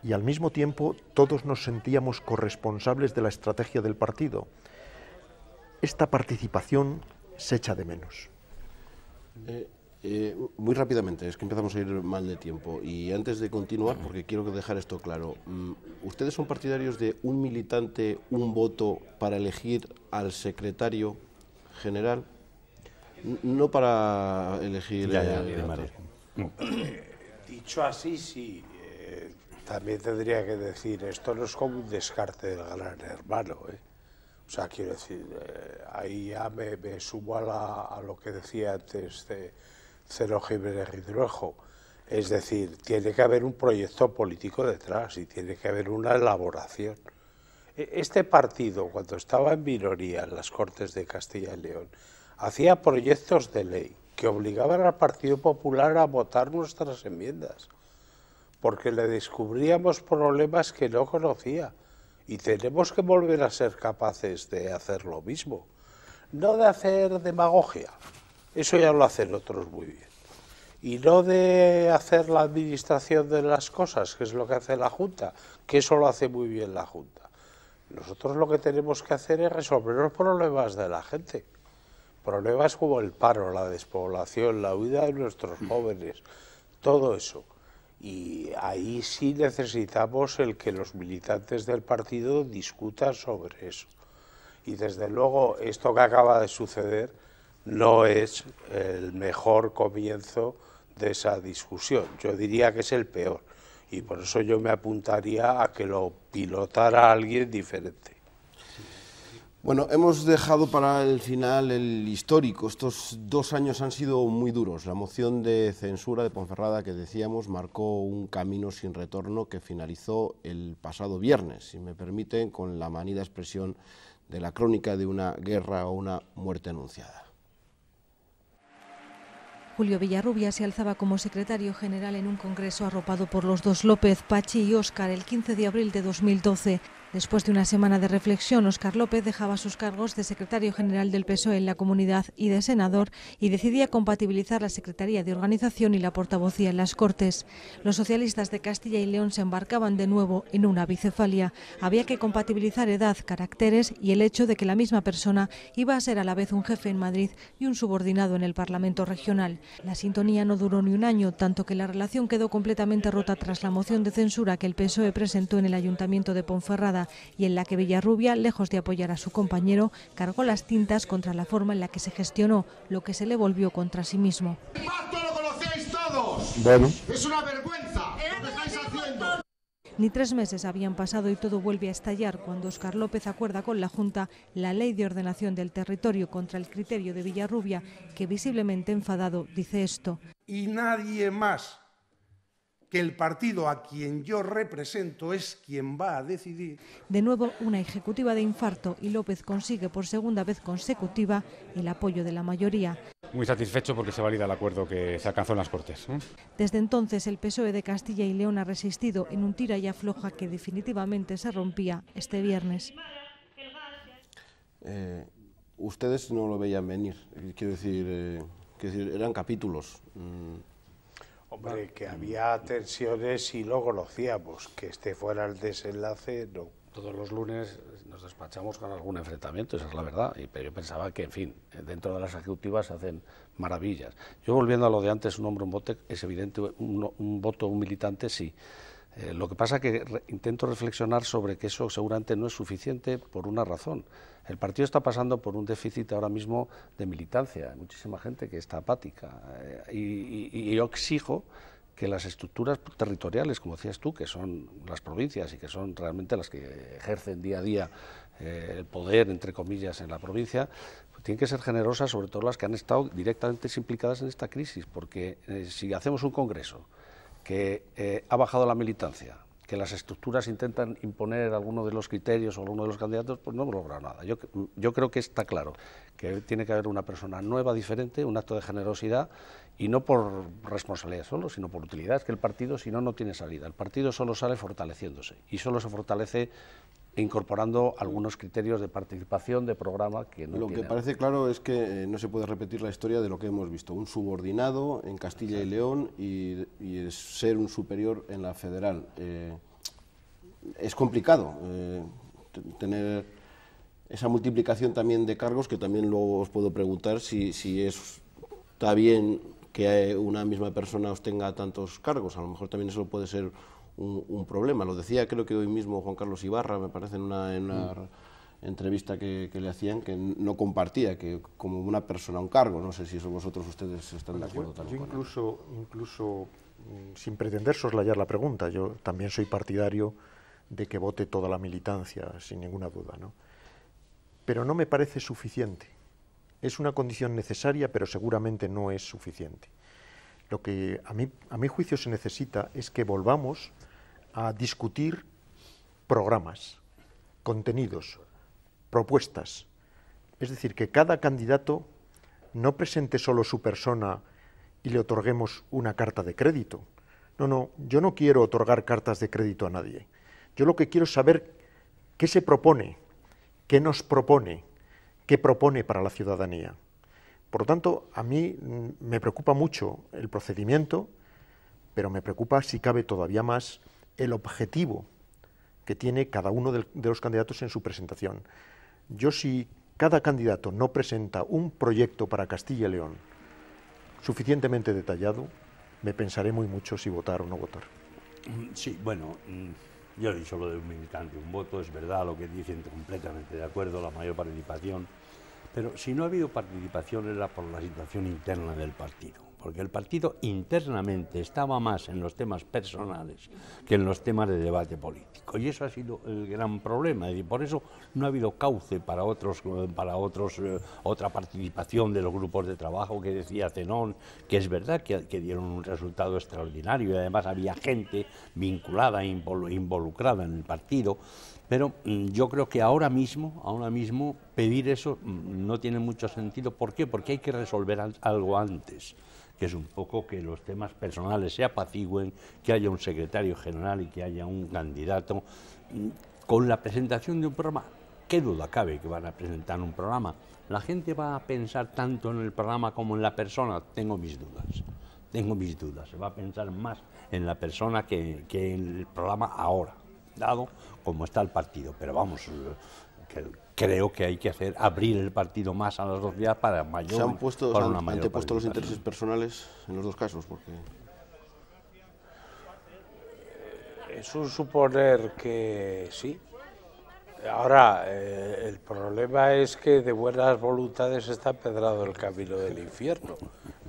y al mismo tiempo todos nos sentíamos corresponsables de la estrategia del partido. Esta participación se echa de menos. Muy rápidamente, es que empezamos a ir mal de tiempo, y antes de continuar, porque quiero dejar esto claro, ¿ustedes son partidarios de un militante, un voto para elegir al secretario general? No para elegir... Dicho así, sí. También tendría que decir, esto no es como un descarte del Gran Hermano, O sea, quiero decir, ahí ya me sumo a lo que decía antes de Cero Jiménez Ridruejo. Es decir, tiene que haber un proyecto político detrás y tiene que haber una elaboración. Este partido, cuando estaba en minoría en las Cortes de Castilla y León, hacía proyectos de ley que obligaban al Partido Popular a votar nuestras enmiendas, porque le descubríamos problemas que no conocía, y tenemos que volver a ser capaces de hacer lo mismo, no de hacer demagogia, eso ya lo hacen otros muy bien, y no de hacer la administración de las cosas, que es lo que hace la Junta, que eso lo hace muy bien la Junta. Nosotros lo que tenemos que hacer es resolver los problemas de la gente, problemas como el paro, la despoblación, la huida de nuestros jóvenes, todo eso. Y ahí sí necesitamos el que los militantes del partido discutan sobre eso. Y desde luego esto que acaba de suceder no es el mejor comienzo de esa discusión. Yo diría que es el peor. Y por eso yo me apuntaría a que lo pilotara alguien diferente. Bueno, hemos dejado para el final el histórico. Estos 2 años han sido muy duros. La moción de censura de Ponferrada, que decíamos, marcó un camino sin retorno que finalizó el pasado viernes, si me permiten, con la manida expresión de la crónica de una guerra o una muerte anunciada. Julio Villarrubia se alzaba como secretario general en un congreso arropado por los dos López, Pachi y Óscar, el 15 de abril de 2012. Después de una semana de reflexión, Óscar López dejaba sus cargos de secretario general del PSOE en la comunidad y de senador, y decidía compatibilizar la Secretaría de Organización y la portavocía en las Cortes. Los socialistas de Castilla y León se embarcaban de nuevo en una bicefalia. Había que compatibilizar edad, caracteres y el hecho de que la misma persona iba a ser a la vez un jefe en Madrid y un subordinado en el Parlamento regional. La sintonía no duró ni un año, tanto que la relación quedó completamente rota tras la moción de censura que el PSOE presentó en el Ayuntamiento de Ponferrada pasada y en la que Villarrubia, lejos de apoyar a su compañero, cargó las tintas contra la forma en la que se gestionó, lo que se le volvió contra sí mismo. El pacto lo conocéis todos. Bueno. Es una vergüenza lo que estáis haciendo. Ni 3 meses habían pasado y todo vuelve a estallar cuando Óscar López acuerda con la Junta la Ley de Ordenación del Territorio contra el criterio de Villarrubia, que visiblemente enfadado dice esto. Y nadie más que el partido a quien yo represento es quien va a decidir. De nuevo, una ejecutiva de infarto y López consigue por segunda vez consecutiva el apoyo de la mayoría. Muy satisfecho porque se valida el acuerdo que se alcanzó en las Cortes. Desde entonces, el PSOE de Castilla y León ha resistido en un tira y afloja que definitivamente se rompía este viernes. Ustedes no lo veían venir, quiero decir, eran capítulos. Hombre, que había tensiones y lo conocíamos, que este fuera el desenlace, no. Todos los lunes nos despachamos con algún enfrentamiento, esa es la verdad, pero yo pensaba que, en fin, dentro de las ejecutivas se hacen maravillas. Yo, volviendo a lo de antes, un hombre, un voto, es evidente, un voto, un militante, sí. Lo que pasa es que intento reflexionar sobre que eso seguramente no es suficiente por una razón. El partido está pasando por un déficit ahora mismo de militancia, hay muchísima gente que está apática, y yo exijo que las estructuras territoriales, como decías tú, que son las provincias y que son realmente las que ejercen día a día el poder, entre comillas, en la provincia, pues tienen que ser generosas, sobre todo las que han estado directamente implicadas en esta crisis, porque si hacemos un congreso que ha bajado la militancia, que las estructuras intentan imponer alguno de los criterios o alguno de los candidatos, pues no hemos logrado nada. Yo creo que está claro que tiene que haber una persona nueva, diferente, un acto de generosidad, y no por responsabilidad solo, sino por utilidad. Es que el partido, si no, no tiene salida. El partido solo sale fortaleciéndose, y solo se fortalece incorporando algunos criterios de participación, de programa que no tiene. Lo que parece claro es que no se puede repetir la historia de lo que hemos visto, un subordinado en Castilla y León y ser un superior en la federal. Es complicado tener esa multiplicación también de cargos, que también luego os puedo preguntar si está bien que una misma persona obtenga tantos cargos. A lo mejor también eso puede ser un problema. Lo decía, creo que hoy mismo Juan Carlos Ibarra, me parece, en una entrevista que le hacían, que no compartía que como una persona un cargo. No sé si eso ustedes están de acuerdo. Yo incluso sin pretender soslayar la pregunta, yo también soy partidario de que vote toda la militancia, sin ninguna duda, ¿no? Pero no me parece suficiente. Es una condición necesaria, pero seguramente no es suficiente. Lo que a mi juicio se necesita es que volvamos a discutir programas, contenidos, propuestas. Es decir, que cada candidato no presente solo su persona y le otorguemos una carta de crédito. No, yo no quiero otorgar cartas de crédito a nadie. Yo lo que quiero es saber qué se propone, qué nos propone, qué propone para la ciudadanía. Por lo tanto, a mí me preocupa mucho el procedimiento, pero me preocupa, si cabe todavía más, el objetivo que tiene cada uno de los candidatos en su presentación. Yo, si cada candidato no presenta un proyecto para Castilla y León suficientemente detallado, me pensaré muy mucho si votar o no votar. Sí, bueno, yo he dicho lo de un militante, un voto, es verdad lo que dicen, completamente de acuerdo, la mayor participación, pero si no ha habido participación era por la situación interna del partido, porque el partido internamente estaba más en los temas personales que en los temas de debate político, y eso ha sido el gran problema, y por eso no ha habido cauce para otra participación de los grupos de trabajo que decía Zenón, que es verdad que dieron un resultado extraordinario, y además había gente vinculada, involucrada en el partido. Pero yo creo que ahora mismo pedir eso no tiene mucho sentido. ¿Por qué? Porque hay que resolver algo antes, que es un poco que los temas personales se apacigüen, que haya un secretario general y que haya un candidato. Con la presentación de un programa, ¿qué duda cabe que van a presentar un programa? ¿La gente va a pensar tanto en el programa como en la persona? Tengo mis dudas. Se va a pensar más en la persona que en el programa ahora, dado como está el partido, pero vamos, creo que hay que abrir el partido más a la sociedad para mayor. ¿Se han antepuesto los intereses personales en los dos casos? Porque es un suponer que sí, Ahora, el problema es que de buenas voluntades está empedrado el camino del infierno.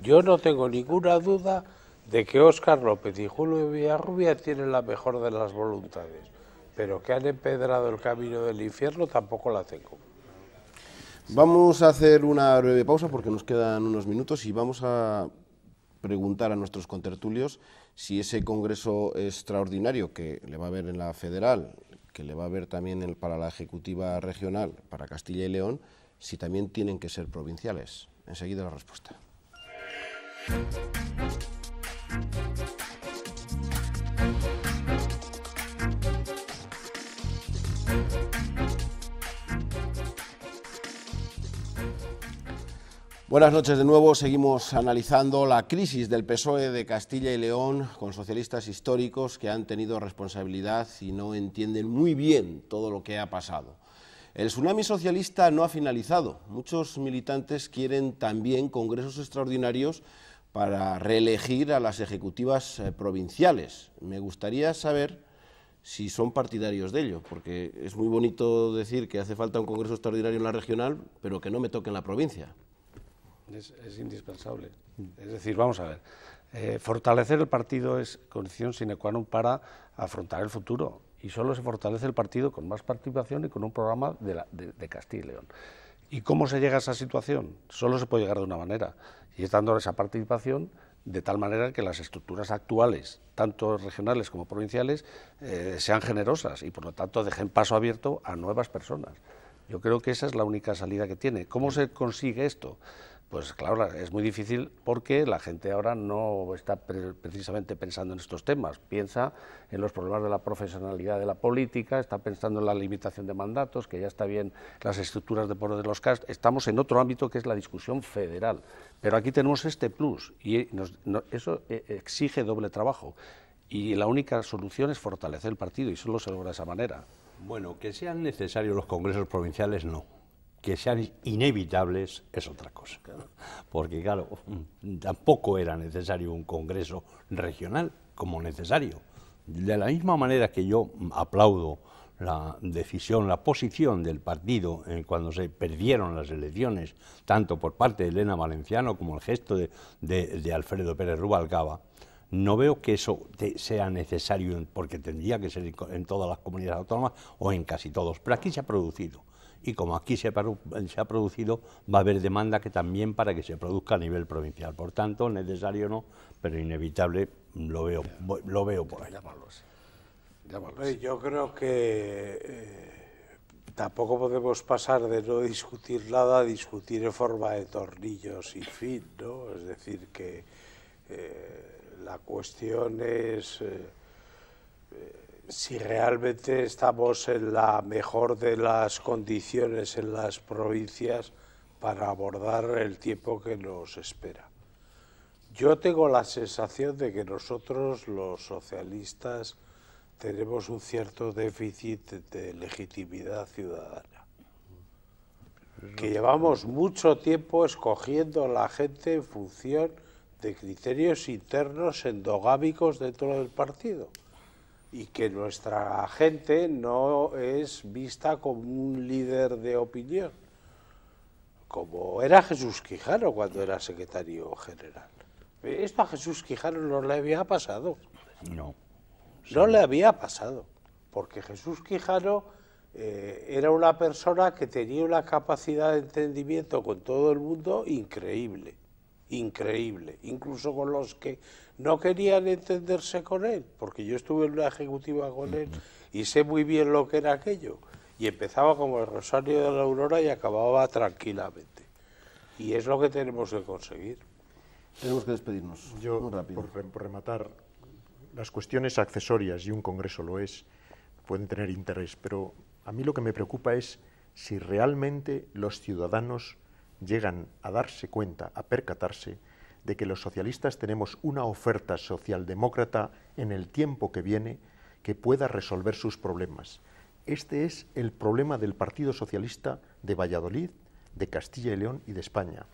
Yo no tengo ninguna duda de que Óscar López y Julio Villarrubia tienen la mejor de las voluntades, pero que han empedrado el camino del infierno tampoco la tengo. Vamos a hacer una breve pausa porque nos quedan unos minutos y vamos a preguntar a nuestros contertulios si ese congreso extraordinario que le va a haber en la federal, que le va a haber también para la ejecutiva regional, para Castilla y León, si también tienen que ser provinciales. Enseguida la respuesta. Buenas noches de nuevo, seguimos analizando la crisis del PSOE de Castilla y León con socialistas históricos que han tenido responsabilidad y no entienden muy bien todo lo que ha pasado. El tsunami socialista no ha finalizado, muchos militantes quieren también congresos extraordinarios para reelegir a las ejecutivas provinciales. Me gustaría saber si son partidarios de ello, porque es muy bonito decir que hace falta un congreso extraordinario en la regional, pero que no me toque en la provincia. Es indispensable. Es decir, vamos a ver, fortalecer el partido es condición sine qua non para afrontar el futuro, y solo se fortalece el partido con más participación y con un programa de Castilla y León. ¿Y cómo se llega a esa situación? Solo se puede llegar de una manera, y es dando esa participación de tal manera que las estructuras actuales, tanto regionales como provinciales, sean generosas y por lo tanto dejen paso abierto a nuevas personas. Yo creo que esa es la única salida que tiene. ¿Cómo se consigue esto? Pues claro, es muy difícil porque la gente ahora no está precisamente pensando en estos temas, piensa en los problemas de la profesionalidad de la política, está pensando en la limitación de mandatos, que ya está bien las estructuras de poder de los CAS, estamos en otro ámbito que es la discusión federal, pero aquí tenemos este plus y eso exige doble trabajo y la única solución es fortalecer el partido y solo se logra de esa manera. Bueno, que sean necesarios los congresos provinciales, no. Que sean inevitables es otra cosa, porque claro, tampoco era necesario un congreso regional como necesario. De la misma manera que yo aplaudo la decisión, la posición del partido cuando se perdieron las elecciones, tanto por parte de Elena Valenciano como el gesto de Alfredo Pérez Rubalcaba, no veo que eso sea necesario, porque tendría que ser en todas las comunidades autónomas o en casi todos, pero aquí se ha producido. Y como aquí se ha producido, va a haber demanda que también para que se produzca a nivel provincial. Por tanto, necesario no, pero inevitable lo veo por ahí. Yo creo que tampoco podemos pasar de no discutir nada a discutir en forma de tornillos sin fin, ¿no? Es decir, que la cuestión es si realmente estamos en la mejor de las condiciones en las provincias para abordar el tiempo que nos espera. Yo tengo la sensación de que nosotros, los socialistas, tenemos un cierto déficit de legitimidad ciudadana, que llevamos mucho tiempo escogiendo a la gente en función de criterios internos endogámicos dentro del partido, y que nuestra gente no es vista como un líder de opinión, como era Jesús Quijano cuando era secretario general. Esto a Jesús Quijano no le había pasado. No. No le había pasado, porque Jesús Quijano era una persona que tenía una capacidad de entendimiento con todo el mundo increíble, increíble, incluso con los que no querían entenderse con él, porque yo estuve en una ejecutiva con él y sé muy bien lo que era aquello, y empezaba como el Rosario de la Aurora y acababa tranquilamente, y es lo que tenemos que conseguir. Tenemos que despedirnos. Yo, muy rápido. Por rematar, las cuestiones accesorias, y un congreso lo es, pueden tener interés, pero a mí lo que me preocupa es si realmente los ciudadanos llegan a darse cuenta, a percatarse de que los socialistas tenemos una oferta socialdemócrata en el tiempo que viene que pueda resolver sus problemas. Este es el problema del Partido Socialista de Valladolid, de Castilla y León y de España.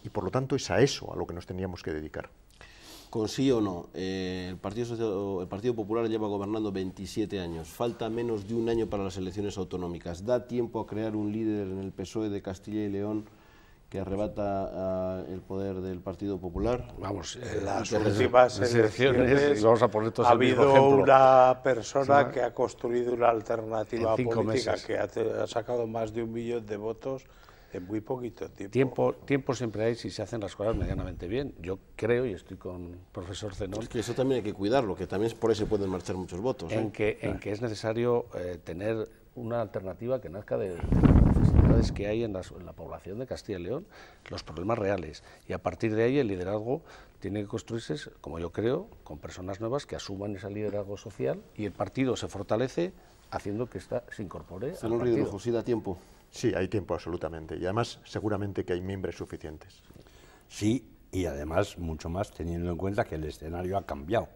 Y por lo tanto es a eso a lo que nos tendríamos que dedicar. con sí o no. El Partido Popular lleva gobernando 27 años. Falta menos de un año para las elecciones autonómicas. ¿Da tiempo a crear un líder en el PSOE de Castilla y León que arrebata el poder del Partido Popular? Vamos, en las últimas elecciones vamos a poner todos ha el mismo habido ejemplo. una persona que ha construido una alternativa En 5 política meses. que ha sacado más de 1 millón de votos en muy poquito tiempo. Tiempo siempre hay si se hacen las cosas medianamente bien. Yo creo, y estoy con el profesor Zenón, Es que eso también hay que cuidarlo, que también por ahí se pueden marchar muchos votos. en que es necesario tener una alternativa que nazca de las necesidades que hay en la población de Castilla y León, los problemas reales. Y a partir de ahí el liderazgo tiene que construirse, como yo creo, con personas nuevas que asuman ese liderazgo social, y el partido se fortalece haciendo que se incorpore al partido. ¿Sí da tiempo? Sí, hay tiempo absolutamente, y además seguramente que hay miembros suficientes. Sí, y además mucho más teniendo en cuenta que el escenario ha cambiado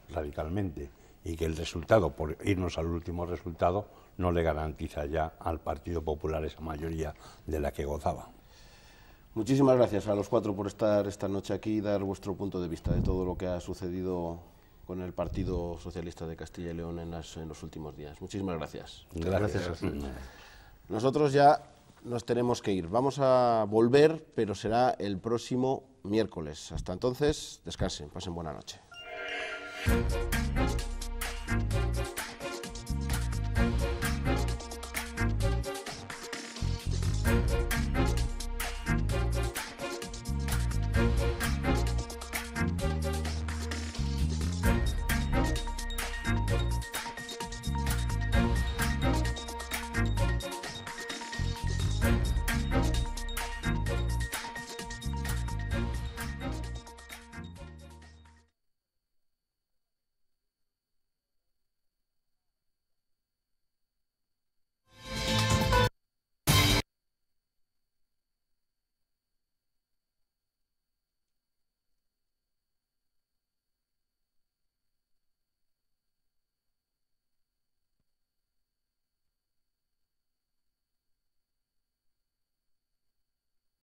radicalmente y que el resultado, por irnos al último resultado, no le garantiza ya al Partido Popular esa mayoría de la que gozaba. Muchísimas gracias a los 4 por estar esta noche aquí y dar vuestro punto de vista de todo lo que ha sucedido con el Partido Socialista de Castilla y León en los últimos días. Muchísimas gracias. Gracias. Nosotros ya nos tenemos que ir. Vamos a volver, pero será el próximo miércoles. Hasta entonces, descansen, pasen buena noche.